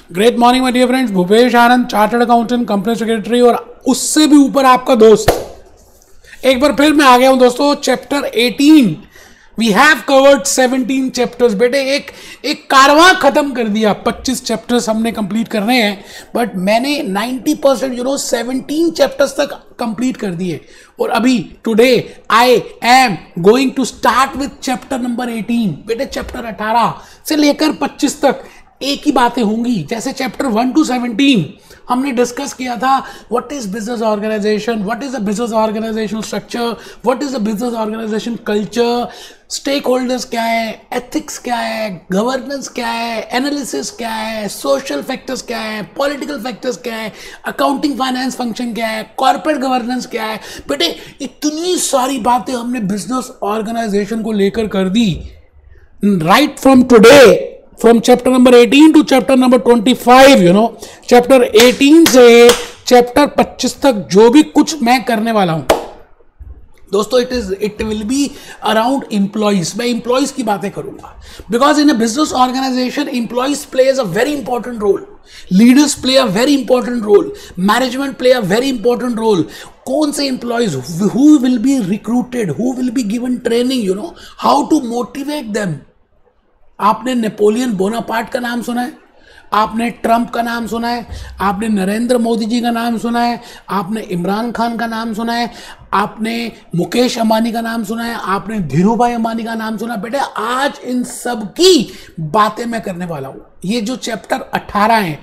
Great morning my dear friends, Bhupesh Anand, chartered accountant, company secretary और उससे भी ऊपर आपका दोस्त। एक बार फिर मैं आ गया हूं दोस्तों, chapter 18। We have covered 17 chapters. बेटे एक कारवां खत्म कर दिया। 25 चैप्टर्स हमने कंप्लीट करने हैं, बट मैंने 90% 17 चैप्टर्स तक कंप्लीट कर दिए। और अभी today I am going to start with chapter number 18। बेटे चैप्टर 18 से लेकर 25 तक एक ही बातें होंगी। जैसे चैप्टर 1 to 17 हमने डिस्कस किया था, what is business organization, what is a business organizational structure, what is a business organization culture, stakeholders क्या है, एथिक्स क्या है, गवर्नेंस क्या है, एनालिसिस क्या है, सोशल फैक्टर्स क्या है, पॉलिटिकल फैक्टर्स क्या है, अकाउंटिंग फाइनेंस फंक्शन क्या है, कॉर्पोरेट गवर्नेंस क्या है। बेटे इतनी सारी बातें हमने बिजनेस ऑर्गेनाइजेशन को लेकर कर दी। Right from today, from chapter number 18 to chapter number 25, chapter 18 से chapter 25 तक जो भी कुछ मैं करने वाला हूं दोस्तों, it will be around employees. मैं एम्प्लॉइज की बातें करूंगा, because in a business organization employees plays a very important role, leaders play a very important role, management play a very important role. कौन से employees, who will be recruited, who will be given training, how to motivate them. आपने Napoleon Bonaparte का नाम सुना है, आपने Trump का नाम सुना है, आपने नरेंद्र मोदी जी का नाम सुना है, आपने इमरान खान का नाम सुना है, आपने मुकेश अंबानी का नाम सुना है, आपने धीरूभाई अंबानी का नाम सुना है। बेटे आज इन सब की बातें मैं करने वाला हूं। ये जो चैप्टर 18 है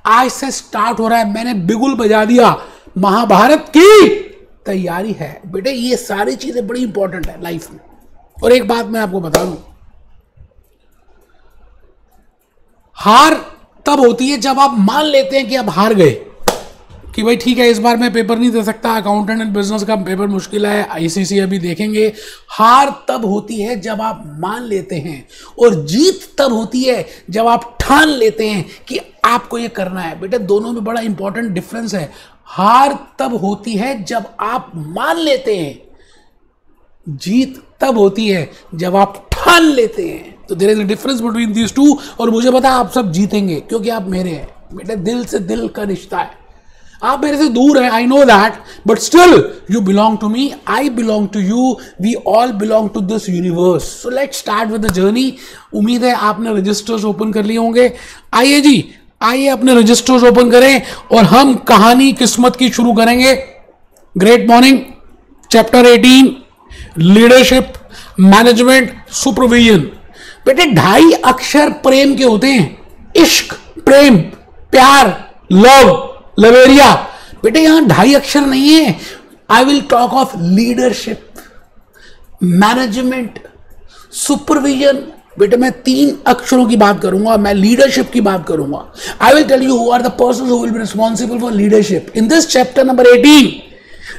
आज से स्टार्ट हो रहा है। मैंने बिगुल बजा दिया, महाभारत की तैयारी है। बेटे ये सारी चीजें बड़ी इंपॉर्टेंट है लाइफ में। और एक बात मैं आपको बता दूं, हार तब होती है जब आप मान लेते हैं कि आप हार गए, कि भाई ठीक है इस बार मैं पेपर नहीं दे सकता, अकाउंटेंट एंड बिजनेस का पेपर मुश्किल है, आईसीसी अभी देखेंगे। हार तब होती है जब आप मान लेते हैं, और जीत तब होती है जब आप ठान लेते हैं कि आपको ये करना है। बेटे दोनों में बड़ा इंपॉर्टेंट डिफरेंस है। हार तब होती है जब आप मान लेते हैं, जीत तब होती है जब आप ठान लेते हैं। तो there is a difference between these two. और मुझे पता है आप सब जीतेंगे क्योंकि आप मेरे हैं। बेटे दिल से दिल का रिश्ता है। आप मेरे से दूर हैं, I know that, but still you belong to me, I belong to you, we all belong to this universe. So let's start with the journey. उम्मीद है आपने रजिस्टर्स ओपन कर लिए होंगे। आइए जी, आइए अपने रजिस्टर्स ओपन करें और हम कहानी किस्मत की शुरू करेंगे। Great morning, chapter 18, leadership, management, supervision. बेटे 2.5 अक्षर प्रेम के होते हैं। इश्क, प्रेम, प्यार, लव, लवेरिया। बेटे यहां 2.5 अक्षर नहीं है। I will talk of leadership, management, supervision. बेटे मैं 3 अक्षरों की बात करूंगा, मैं लीडरशिप की बात करूंगा। I will tell you who are the person who will be responsible for leadership in this chapter number 18।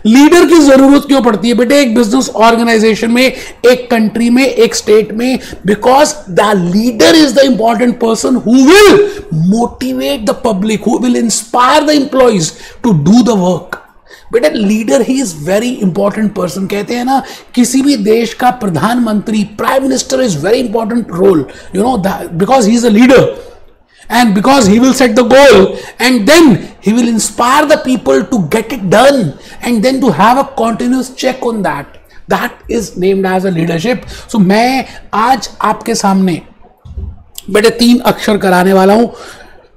Leader की जरूरत क्यों पड़ती है बेटे एक बिजनेस ऑर्गेनाइजेशन में, एक कंट्री में, एक स्टेट में? Because the leader is the important person who will motivate the public, who will inspire the employees to do the work. बेटे leader he is very important person. कहते हैं ना, किसी भी देश का प्रधानमंत्री, prime minister is very important role, because he is a leader. And because he will set the goal, and then he will inspire the people to get it done, and then to have a continuous check on that. That is named as a leadership. So मैं आज आपके सामने बेटे 3 अक्षर कराने वाला हूं।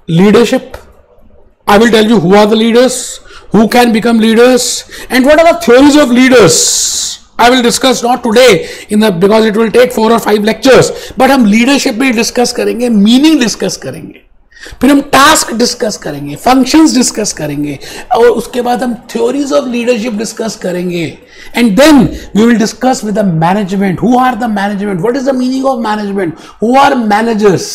Leadership. I will tell you who are the leaders, who can become leaders, and what are the theories of leaders. I will discuss not today because it will take 4 or 5 lectures, but हम leadership में discuss करेंगे, meaning discuss करेंगे, फिर हम task discuss करेंगे, functions discuss करेंगे, और उसके बाद हम थ्योरीज ऑफ लीडरशिप डिस्कस करेंगे, and then we will discuss with the management, who are the management, what is the meaning of management, who are managers,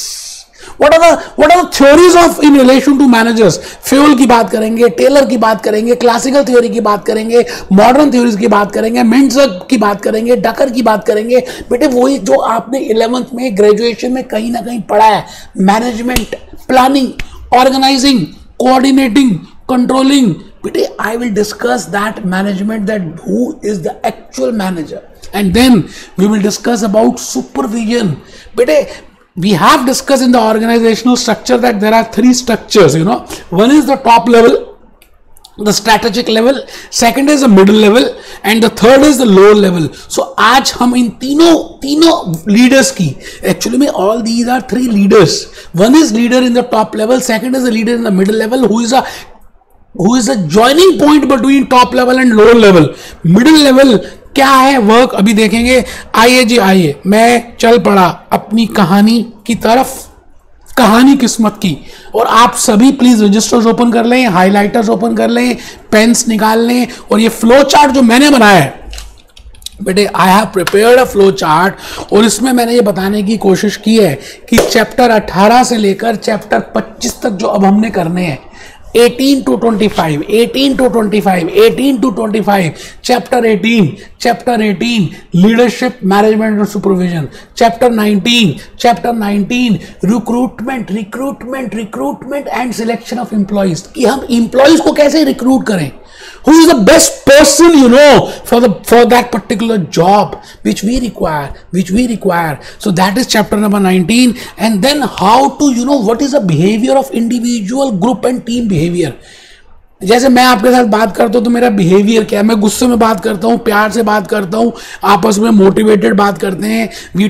what are the theories of in relation to managers. फ्यूल की बात करेंगे, Taylor की बात करेंगे, classical theory की बात करेंगे, मॉडर्न थ्योरीज की बात करेंगे, मिंट्जर की बात करेंगे, डकर की बात करेंगे। बेटे वही जो आपने 11th में, ग्रेजुएशन में कहीं ना कहीं पढ़ा है। Management, planning, organising, coordinating, controlling. बेटे I will discuss that management, that who is the actual manager, and then we will discuss about supervision. बेटे we have discussed in the organizational structure that there are three structures, you know. One is the top level, the strategic level, second is the middle level, and the third is the lower level. So आज हम इन तीनों leaders की, actually में all these are three leaders. One is leader in the top level, second is a leader in the middle level, who is a joining point between top level and lower level. Middle level क्या है, work अभी देखेंगे. आइए जी आइए, मैं चल पड़ा अपनी कहानी की तरफ, कहानी किस्मत की. और आप सभी प्लीज रजिस्टर्स ओपन कर लें, हाइलाइटर्स ओपन कर लें, पेन्स निकाल लें, और ये फ्लो चार्ट जो मैंने बनाया है बेटे, I have prepared a flow chart, और इसमें मैंने ये बताने की कोशिश की है कि चैप्टर 18 से लेकर चैप्टर 25 तक जो अब हमने करने हैं, 18 to 25, 18 to 25, 18 to 25, chapter 18, leadership, management and supervision, chapter 19, recruitment and selection of employees, कि हम employees को कैसे recruit करें, who is the best person, you know, for that particular job which we require. So that is chapter number 19. And then how to, you know, what is the behavior of individual, group and team behavior. जैसे मैं आपके साथ बात करता हूं तो मेरा behaviour क्या है, मैं गुस्से में बात करता हूं, प्यार से बात करता हूं, आपस में मोटिवेटेड बात करते हैं, we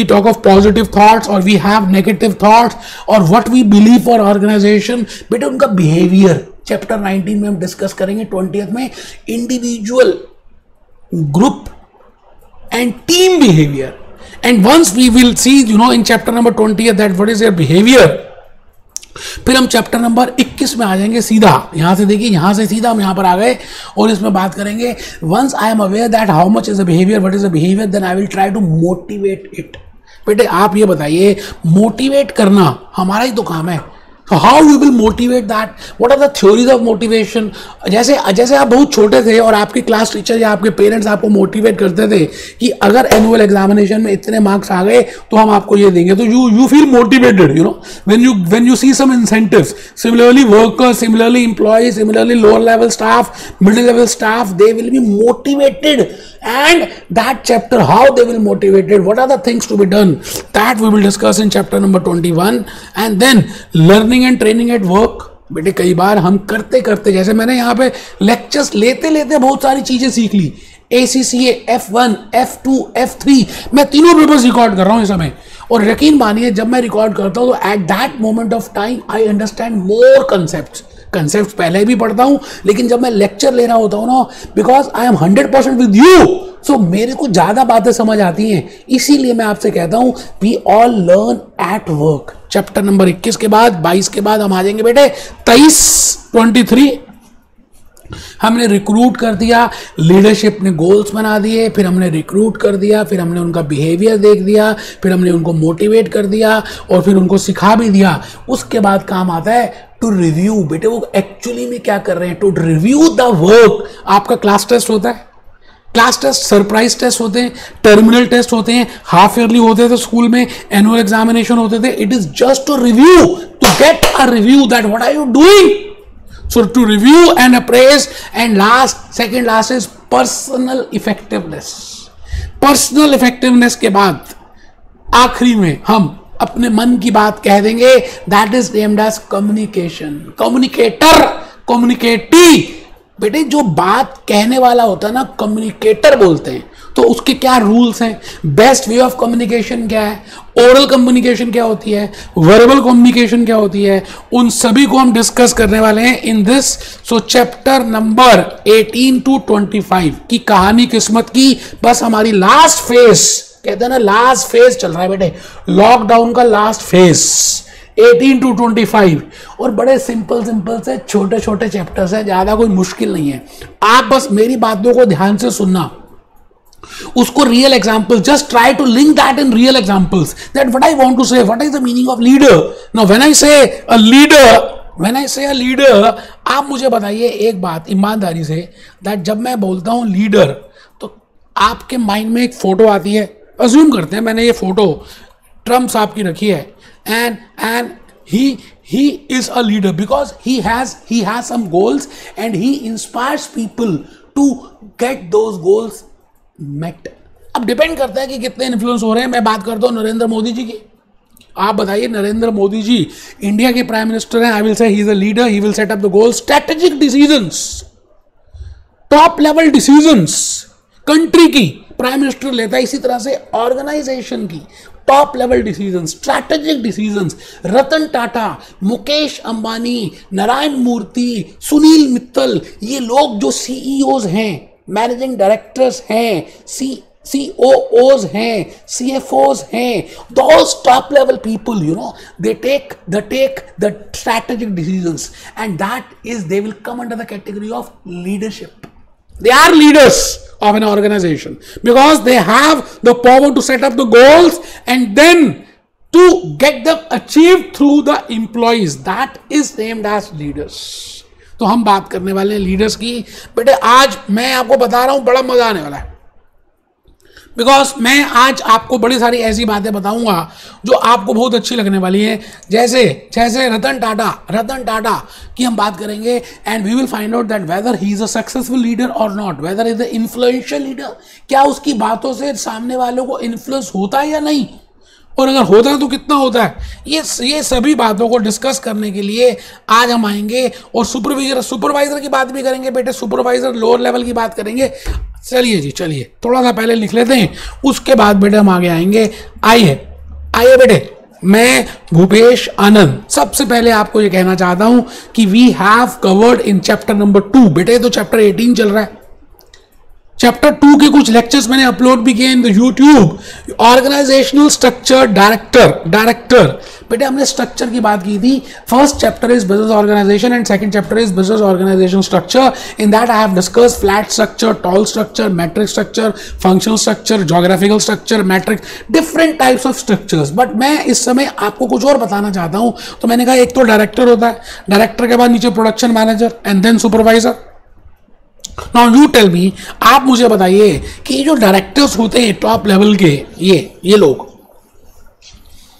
talk of positive thoughts और वी हैव नेगेटिव थॉट्स, और what we believe for organization. बेटा उनका बिहेवियर चैप्टर 19 में हम डिस्कस करेंगे. 20th में individual, group and team behaviour. And once we will see, you know, in chapter number 20 that what is your behaviour, फिर हम chapter number 21 में आ जाएंगे. सीधा यहां से देखिए, यहां से सीधा हम यहां पर आ गए और इसमें बात करेंगे. Once I am aware that how much is the behaviour, what is the behaviour, then I will try to motivate it. बेटे आप ये बताइए, मोटिवेट करना हमारा ही तो काम है. How we will motivate that, what are the theories of motivation. जैसे आप बहुत छोटे थे और आपकी क्लास टीचर या आपके पेरेंट्स आपको मोटिवेट करते थे कि अगर एनुअल एग्जामिनेशन में इतने मार्क्स आ गए तो हम आपको ये देंगे, तो you feel motivated, you know, when you see some incentives. Similarly workers, similarly employees, similarly lower level staff, middle level staff, they will be motivated. And that chapter, how they will motivated, what are the things to be done, that we will discuss in chapter number 21. And then learning and training at work. बेटे कई बार हम करते करते, जैसे मैंने यहाँ पे lectures लेते लेते बहुत सारी चीजें सीख ली. ACCA, F1, F2, F3, मैं तीनों पेपर्स रिकॉर्ड कर रहा हूँ इस समय, और यकीन मानिए जब मैं रिकॉर्ड करता हूँ तो at that moment of time I understand more concept पहले भी पढ़ता हूं, लेकिन जब मैं लेक्चर ले रहा होता हूं ना, because I am 100% with you, so मेरे को ज्यादा बातें समझ आती हैं. इसीलिए मैं आपसे कहता हूं we all learn at work. Chapter number 21 के बाद 22 के बाद हम आ जाएंगे बेटे 23 हमने रिक्रूट कर दिया, लीडरशिप ने गोल्स बना दिए, फिर हमने रिक्रूट कर दिया, फिर हमने उनका बिहेवियर देख दिया, फिर हमने उनको मोटिवेट कर दिया और फिर उनको सिखा भी दिया. उसके बाद काम आता है टू रिव्यू. बेटे वो एक्चुअली में क्या कर रहे हैं, टू रिव्यू द वर्क. आपका क्लास टेस्ट होता है, क्लास टेस्ट, सरप्राइज टेस्ट होते हैं, टर्मिनल टेस्ट होते हैं, हाफ ईयरली होते थे स्कूल में, एनुअल एग्जामिनेशन होते थे. It is just to review, to get a review that what are you doing. So to review and appraise, and second last is personal effectiveness. Personal effectiveness के बाद आखिरी में हम अपने मन की बात कह देंगे. That is named as communication. Communicator, communicatee. बेटे जो बात कहने वाला होता है ना, कम्युनिकेटर बोलते हैं. तो उसके क्या रूल्स हैं, बेस्ट वे ऑफ कम्युनिकेशन क्या है, ओरल कम्युनिकेशन क्या होती है, वर्बल कम्युनिकेशन क्या होती है, उन सभी को हम डिस्कस करने वाले हैं in this. So chapter number 18 to 25 की कहानी किस्मत की बस हमारी लास्ट फेज, कहते हैं ना लास्ट फेज चल रहा है बेटे, लॉकडाउन का लास्ट फेज 18 to 25. और बड़े सिंपल से छोटे छोटे चैप्टर्स हैं, ज्यादा कोई मुश्किल नहीं है. आप बस मेरी बातों को ध्यान से सुनना, उसको real example, just try to link that in real examples, that what I want to say, what is the meaning of leader. Now when I say a leader, आप मुझे बताइए एक बात ईमानदारी से, दैट जब मैं बोलता हूं लीडर तो आपके माइंड में एक फोटो आती है. अज्यूम करते हैं मैंने ये फोटो ट्रम्प साहब की रखी है, and he is a leader because he has some goals and he inspires people to get those goals met. अब डिपेंड करता है कि कितने इन्फ्लुएंस हो रहे हैं. मैं बात करता हूँ नरेंद्र मोदी जी की, आप बताइए, नरेंद्र मोदी जी इंडिया के प्राइम मिनिस्टर हैं, I will say he is a leader, he will set up the goal, strategic decisions, top level decisions country की प्राइम मिनिस्टर लेता है, इसी तरह से ऑर्गेनाइजेशन की top level decisions, strategic decisions. Ratan Tata, Mukesh Ambani, Narayan Murthy, Sunil Mittal, ये लोग जो सीईओज हैं, मैनेजिंग डायरेक्टर्स हैं, COOs हैं, CFOs हैं, those top level people, you know, they take the strategic decisions, and that is, they will come under the category of leadership. They are leaders of an organization because they have the power to set up the goals and then to get them achieved through the employees. That is named as leaders. तो हम बात करने वाले हैं leaders की। बेटे आज मैं आपको बता रहा हूं, बड़ा मजा आने वाला है, बिकॉज मैं आज आपको बड़ी सारी ऐसी बातें बताऊंगा जो आपको बहुत अच्छी लगने वाली है। जैसे रतन टाटा की हम बात करेंगे, and we will find out that whether he is a successful leader और not, whether is a influential leader, क्या उसकी बातों से सामने वालों को इन्फ्लुएंस होता है या नहीं, और अगर होता है तो कितना होता है। ये सभी बातों को डिस्कस करने के लिए आज हम आएंगे, और सुपरवाइजर की बात भी करेंगे बेटे, सुपरवाइजर लोअर लेवल की बात करेंगे। चलिए जी, चलिए थोड़ा सा पहले लिख लेते हैं, उसके बाद बेटे हम आगे आएंगे। आइए बेटे, मैं भूपेश आनंद सबसे पहले आपको ये कहना चाहता हूं कि we have covered in chapter number 2, बेटे तो चैप्टर 18 चल रहा है, चैप्टर 2 के कुछ लेक्चर्स मैंने अपलोड भी किए in the YouTube. Organizational structure director बेटे हमने स्ट्रक्चर की बात की थी। First chapter is business organization and second chapter is business organization structure. In that I have discussed flat structure, tall structure, matrix structure, functional structure, geographical structure, matrix, different types of structures. But मैं इस समय आपको कुछ और बताना चाहता हूं। तो मैंने कहा एक तो डायरेक्टर होता है, डायरेक्टर के बाद नीचे production manager and then supervisor. Now you tell me, आप मुझे बताइए कि ये जो डायरेक्टर्स होते हैं टॉप लेवल के, ये लोग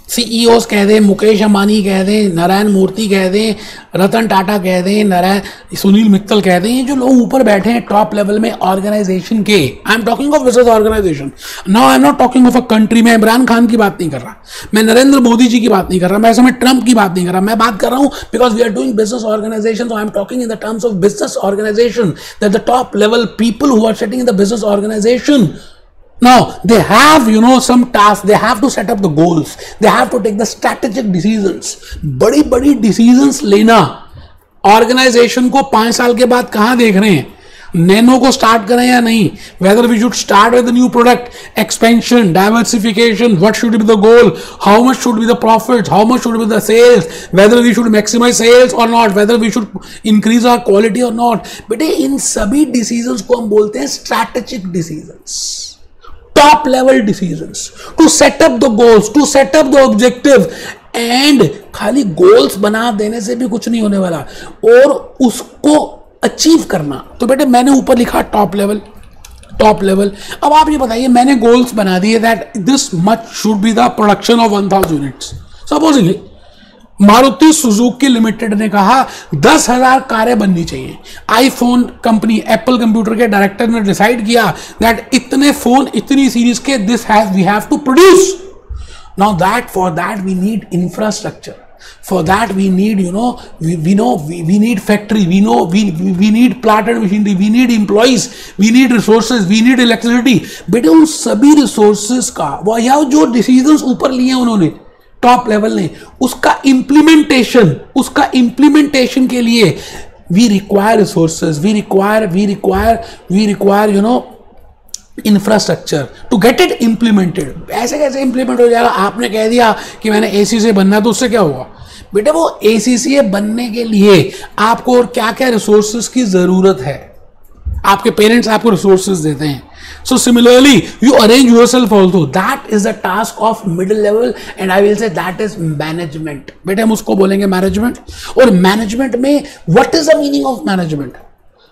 CEOs कह दें, मुकेश अंबानी कह दें, नारायण मूर्ति कह दें, रतन टाटा कह दें, सुनील मित्तल कह दें, ये जो लोग ऊपर बैठे हैं टॉप लेवल में ऑर्गेनाइजेशन के, I am talking of business organization, now I am not talking of a country. मैं इमरान खान की बात नहीं कर रहा, मैं नरेंद्र मोदी जी की बात नहीं कर रहा, मैं समय ट्रंप की बात नहीं कर रहा, मैं बात कर रहा हूं because we are doing business organization, so I am talking in the terms of business organization, that the top level people who are sitting in the business organization, now they have, you know, some tasks, they have to set up the goals, they have to take the strategic decisions। बड़ी बड़ी decisions लेना, organisation को 5 साल के बाद कहां देख रहे हैं, नैनो को स्टार्ट करें या नहीं, whether we should start with a new product, expansion, diversification, what should be the goal, how much should be the profits, how much should be the sales, whether we should maximize sales or not, whether we should increase our quality or not। बेटे इन सभी decisions को हम बोलते हैं strategic decisions, top level decisions, to set up the goals, to set up the objective, and खाली goals बना देने से भी कुछ नहीं होने वाला, और उसको अचीव करना। तो बेटे मैंने ऊपर लिखा टॉप लेवल। अब आप ये बताइए, मैंने गोल्स बना दिए that this much should be the production of 1000 units. Supposingly Maruti Suzuki limited ने कहा 10,000 कारें बननी चाहिए। आईफोन कंपनी, एप्पल कंप्यूटर के डायरेक्टर ने डिसाइड किया दैट इतने फोन, इतनी सीरीज के we have to produce. Now that for that we need infrastructure, for that we need, you know, we need factory, we need plant and machinery, we need employees, we need resources, we need electricity। बेटे उन सभी resources का वो या जो decisions ऊपर लिए उन्होंने टॉप लेवल ने, उसका इम्प्लीमेंटेशन के लिए we require resources, we require you know infrastructure to get it implemented. ऐसे कैसे इम्प्लीमेंट हो जाएगा? आपने कह दिया कि मैंने ACCA बनना है, तो उससे क्या होगा बेटे? वो ACCA बनने के लिए आपको और क्या क्या रिसोर्सेज की जरूरत है, आपके पेरेंट्स आपको रिसोर्सेज देते हैं। So similarly, you arrange yourself also. That is the task of middle level, and I will say that is management. बेटे हम उसको बोलेंगे मैनेजमेंट। और मैनेजमेंट में what is the meaning of management?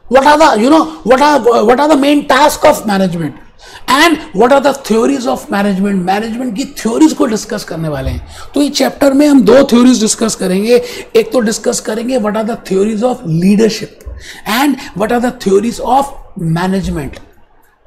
What are the, you know, what are the main task of management? And what are the theories of management? Management की theories को discuss करने वाले हैं। तो इस चैप्टर में हम 2 थ्योरीज डिस्कस करेंगे। एक तो डिस्कस करेंगे what are the theories of leadership and what are the theories of management।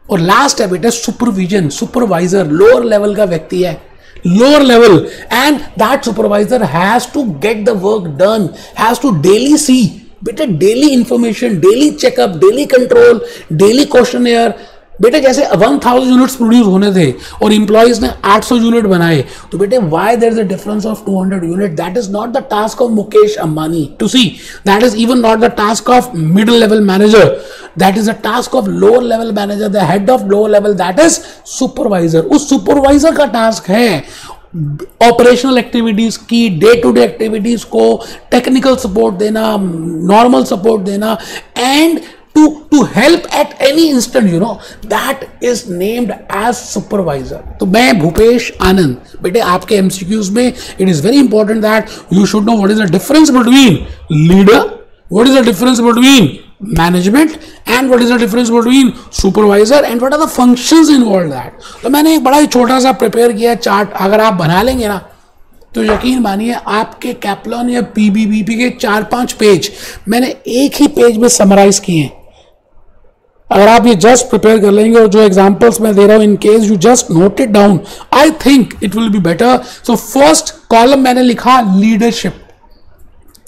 और लास्ट है बेटा सुपरविजन, सुपरवाइजर, लोअर लेवल का व्यक्ति है lower level, and that supervisor has to get the work done, has to daily see बेटे, daily information, daily checkup, daily control, daily questionnaire. बेटे जैसे 1000 units produce होने थे और इंप्लॉइज ने 800 यूनिट बनाए, तो बेटे why there is a difference of 200 unit? That is not the task of Mukesh Ambani to see, that is even not the task of middle level manager, that is the task of lower level manager, the head of lower level, that is supervisor. उस supervisor का task है operational activities की, day to day activities को technical support देना, normal support देना, and to help at any instant, you know, that is named as supervisor. तो मैं भूपेश आनंद, बेटे आपके MCQs में it is very important that you should know what is the difference between leader, what is the difference between management, and what is the difference between supervisor, and what are the functions involved that. तो मैंने एक बड़ा ही छोटा सा prepare किया chart, अगर आप बना लेंगे ना तो यकीन मानिए आपके कैप्लॉन या PBBP के 4-5 पेज मैंने एक ही पेज में समराइज किए हैं। अगर आप ये जस्ट प्रिपेयर कर लेंगे और जो एग्जांपल्स मैं दे रहा हूं, in case you just note it down, I think it will be better. So first column मैंने लिखा लीडरशिप,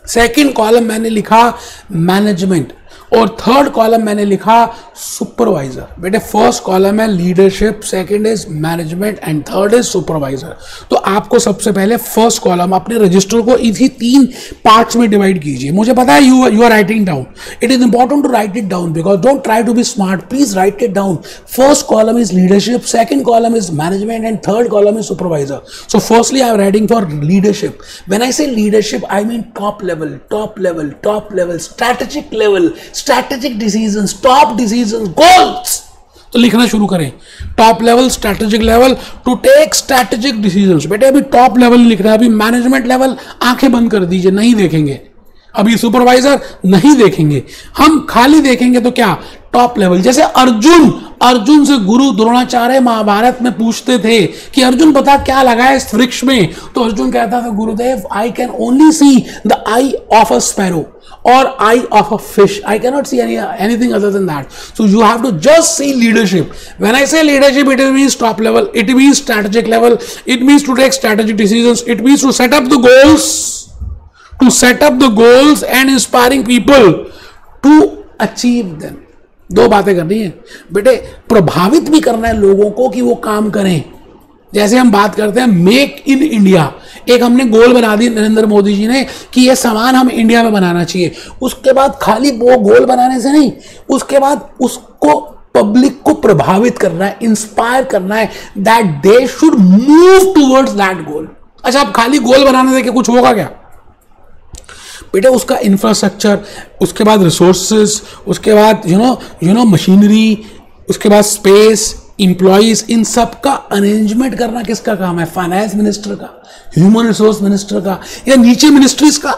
सेकंड कॉलम मैंने लिखा मैनेजमेंट, और थर्ड कॉलम मैंने लिखा सुपरवाइजर। बेटे फर्स्ट कॉलम है leadership, second is management, and third is supervisor. तो आपको सबसे पहले फर्स्ट कॉलम अपने रजिस्टर को इसी 3 पार्ट्स में डिवाइड कीजिए। मुझे पता है you are writing down, it is important to write it down because don't try to be smart, please write it down. First column is leadership, second column is management, and third column is supervisor. So firstly I am writing for leadership. When I say leadership I mean top level, strategic decisions, top decisions, goals. तो लिखना शुरू करें, top level, strategic level, to take strategic decisions. बेटे अभी top level लिख रहे हैं, अभी मैनेजमेंट लेवल आंखें बंद कर दीजिए, नहीं देखेंगे। अभी सुपरवाइजर नहीं देखेंगे, हम खाली देखेंगे तो क्या, टॉप लेवल। जैसे अर्जुन से गुरु द्रोणाचार्य महाभारत में पूछते थे कि अर्जुन बता क्या लगा है इस वृक्ष में, तो अर्जुन कहता था गुरुदेव I can only see the I of a sparrow or eye of a fish. I cannot see anything other than that. So you have to just see leadership. When I say leadership, it means top level, it means strategic level, it means to take strategic decisions, it means to set up the goals and inspiring people to achieve them. 2 बातें करनी है बेटे, प्रभावित भी करना है लोगों को कि वो काम करें। जैसे हम बात करते हैं मेक इन इंडिया, एक हमने गोल बना दी नरेंद्र मोदी जी ने कि ये सामान हम इंडिया में बनाना चाहिए। उसके बाद खाली वो गोल बनाने से नहीं, उसके बाद उसको पब्लिक को प्रभावित करना है, इंस्पायर करना है, that they should move towards that goal. अच्छा, आप खाली गोल बनाने से कुछ होगा क्या बेटे? उसका इंफ्रास्ट्रक्चर, उसके बाद रिसोर्सेज, उसके बाद यू नो मशीनरी, उसके बाद स्पेस, इंप्लॉइज, इन सब का अरेंजमेंट करना किसका काम है? फाइनेंस मिनिस्टर का, ह्यूमन रिसोर्स मिनिस्टर का, या नीचे मिनिस्ट्रीज का।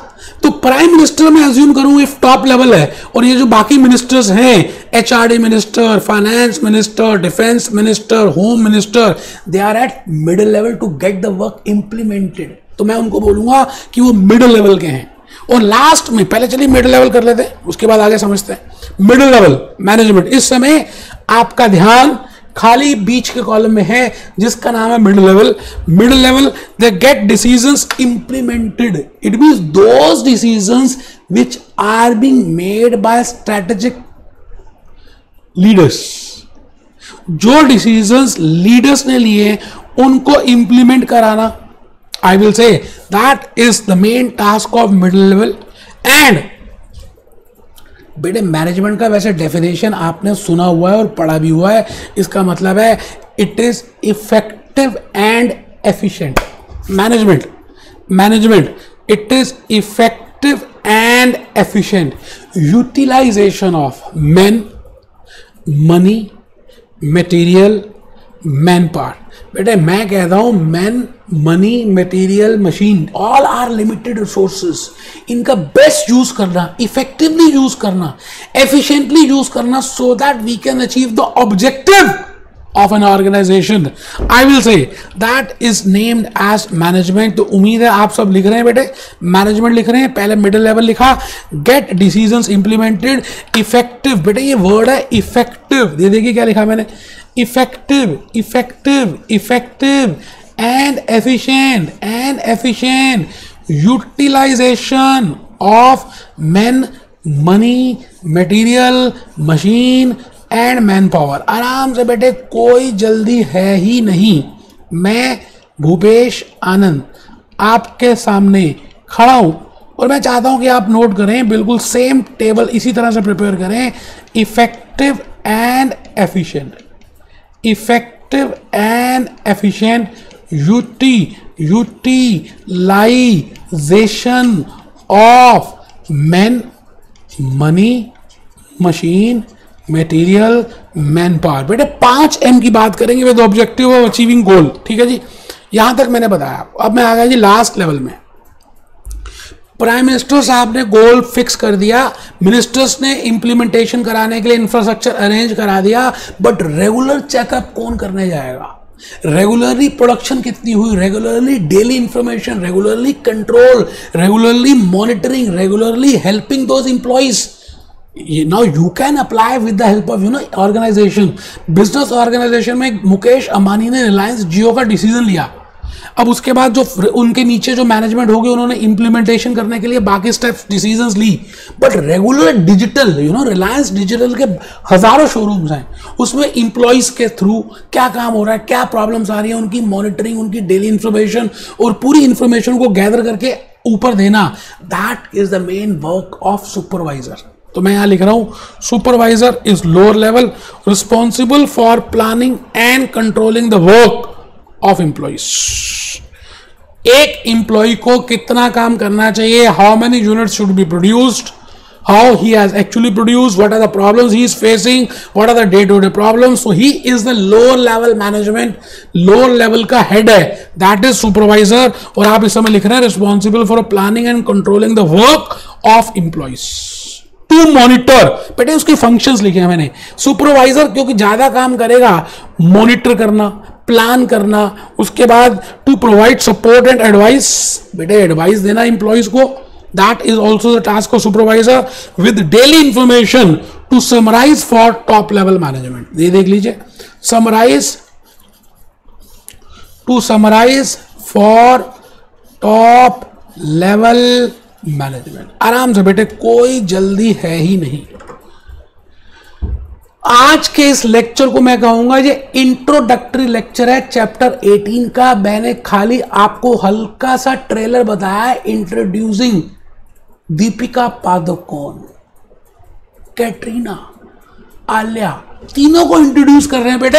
तो प्राइम मिनिस्टर में अज्यूम करूं इफ टॉप लेवल है, और ये जो बाकी मिनिस्टर्स हैं, HRD minister, finance minister, defence minister, home minister, they are at middle level to get the work implemented. तो मैं उनको बोलूंगा कि वो मिडिल लेवल के हैं। और लास्ट में, पहले चलिए मिडिल लेवल कर लेते हैं, उसके बाद आगे समझते हैं। मिडिल लेवल मैनेजमेंट, इस समय आपका ध्यान खाली बीच के कॉलम में है जिसका नाम है middle level. Middle level they get decisions implemented, it means those decisions which are being made by strategic leaders. जो डिसीजंस लीडर्स ने लिए उनको इंप्लीमेंट कराना, I will say that is the main task of middle level. And बेटे management का वैसे definition आपने सुना हुआ है और पढ़ा भी हुआ है, इसका मतलब है it is effective and efficient. Management it is effective and efficient utilization of man, money, material, manpower. बेटे मैं कहता हूं man, money, material, machine, all are limited resources. इनका बेस्ट यूज करना, इफेक्टिवली यूज करना, एफिशिएंटली यूज करना, so that we can achieve the objective of an organization. I will say that is named as management. तो उम्मीद है आप सब लिख रहे हैं बेटे, मैनेजमेंट लिख रहे हैं। पहले मिडिल लेवल लिखा, गेट डिसीजंस इंप्लीमेंटेड, इफेक्टिव। बेटे ये वर्ड है इफेक्टिव, ये देखिए क्या लिखा मैंने, effective, effective, effective, and efficient utilization of men, money, material, machine and manpower। आराम से बेटे, कोई जल्दी है ही नहीं। मैं भूपेश आनंद आपके सामने खड़ा हूं और मैं चाहता हूं कि आप नोट करें, बिल्कुल सेम टेबल इसी तरह से प्रिपेयर करें। Effective and efficient, effective and efficient utilization of man, money, machine, material, manpower. बेटे 5M की बात करेंगे with objective of achieving goal. ठीक है जी, यहां तक मैंने बताया। अब मैं आ गया जी लास्ट लेवल में। प्राइम मिनिस्टर साहब ने गोल फिक्स कर दिया, मिनिस्टर्स ने इंप्लीमेंटेशन कराने के लिए इंफ्रास्ट्रक्चर अरेंज करा दिया, बट रेगुलर चेकअप कौन करने जाएगा? रेगुलरली प्रोडक्शन कितनी हुई, regularly daily information, regularly control, regularly monitoring, regularly helping those employees. Now you can apply with the help of organization, business organization में मुकेश अंबानी ने रिलायंस जियो का डिसीजन लिया। अब उसके बाद जो उनके नीचे जो मैनेजमेंट होगी उन्होंने इंप्लीमेंटेशन करने के लिए बाकी स्टेप्स डिसीजंस ली। But regular digital, Reliance digital के हजारों शोरूम्स हैं, उसमें इंप्लॉइज के थ्रू क्या काम हो रहा है, क्या प्रॉब्लम्स आ रही है, उनकी मॉनिटरिंग, उनकी डेली इंफॉर्मेशन और पूरी इंफॉर्मेशन को गैदर करके ऊपर देना, that is the main work of supervisor. तो मैं यहां लिख रहा हूं, supervisor is lower level responsible for planning and controlling the work of employees. एक एम्प्लॉय को कितना काम करना चाहिए, how many units should be produced, how he has actually produced, what are the problems he is facing, what are the day to day problems. So he is the lower level management, lower level का head है, that is supervisor. और आप इस समय लिख रहे हैं responsible for planning and controlling the work of employees. To monitor, बेटे उसके फंक्शंस लिखे हैं मैंने। सुपरवाइजर क्योंकि ज्यादा काम करेगा, मॉनिटर करना, प्लान करना, उसके बाद to provide support and advice, बेटे एडवाइस देना एम्प्लॉइज को, that is also the task of supervisor with daily information to summarize for top level management. ये देख लीजिए, summarize, to summarize for top level management. आराम से बेटे, कोई जल्दी है ही नहीं। आज के इस लेक्चर को मैं कहूंगा ये इंट्रोडक्टरी लेक्चर है चैप्टर 18 का। मैंने खाली आपको हल्का सा ट्रेलर बताया है, इंट्रोड्यूसिंग दीपिका पादुकोण, कैटरीना, आलिया, तीनों को इंट्रोड्यूस कर रहे हैं बेटे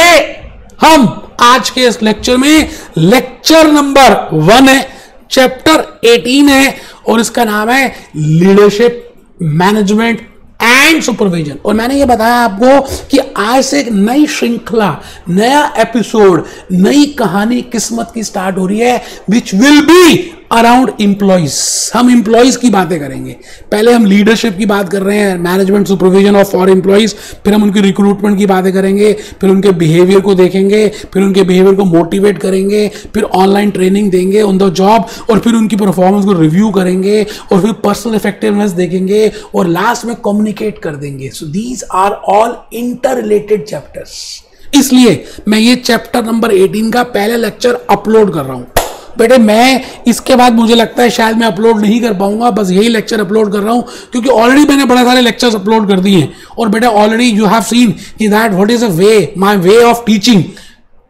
हम आज के इस लेक्चर में। लेक्चर नंबर 1 है, चैप्टर 18 है और इसका नाम है लीडरशिप, मैनेजमेंट एंड सुपरविजन। और मैंने ये बताया आपको कि आज से एक नई श्रृंखला, नया एपिसोड, नई कहानी किस्मत की स्टार्ट हो रही है, which will be around employees. हम एम्प्लॉइज की बातें करेंगे। पहले हम लीडरशिप की बात कर रहे हैं, management, supervision of for employees, फिर हम उनकी रिक्रूटमेंट की बातें करेंगे, फिर उनके बिहेवियर को देखेंगे, फिर उनके बिहेवियर को मोटिवेट करेंगे, फिर ऑनलाइन ट्रेनिंग देंगे ऑन द जॉब, और फिर उनकी परफॉर्मेंस को रिव्यू करेंगे, और फिर पर्सनल इफेक्टिवनेस देखेंगे, और लास्ट में कम्युनिकेट कर देंगे। So these are all interrelated chapters. इसलिए मैं ये चैप्टर नंबर 18 का पहला लेक्चर अपलोड कर रहा हूं बेटे। मैं इसके बाद मुझे लगता है शायद मैं अपलोड नहीं कर पाऊंगा, बस यही लेक्चर अपलोड कर रहा हूं क्योंकि ऑलरेडी मैंने बड़े सारे लेक्चर्स अपलोड कर दिए हैं। और बेटा ऑलरेडी यू हैव सीन कि that what is a way, my way of teaching.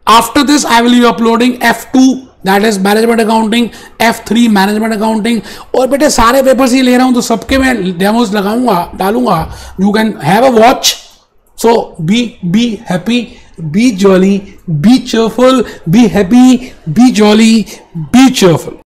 After this I will be uploading F2 that is management accounting, F3 management accounting. और बेटे सारे पेपर्स ही ले रहा हूं तो सबके मैं डेमोज लगाऊंगा, डालूंगा, you can have a watch. So be happy, be jolly, be cheerful, be happy, be jolly, be cheerful.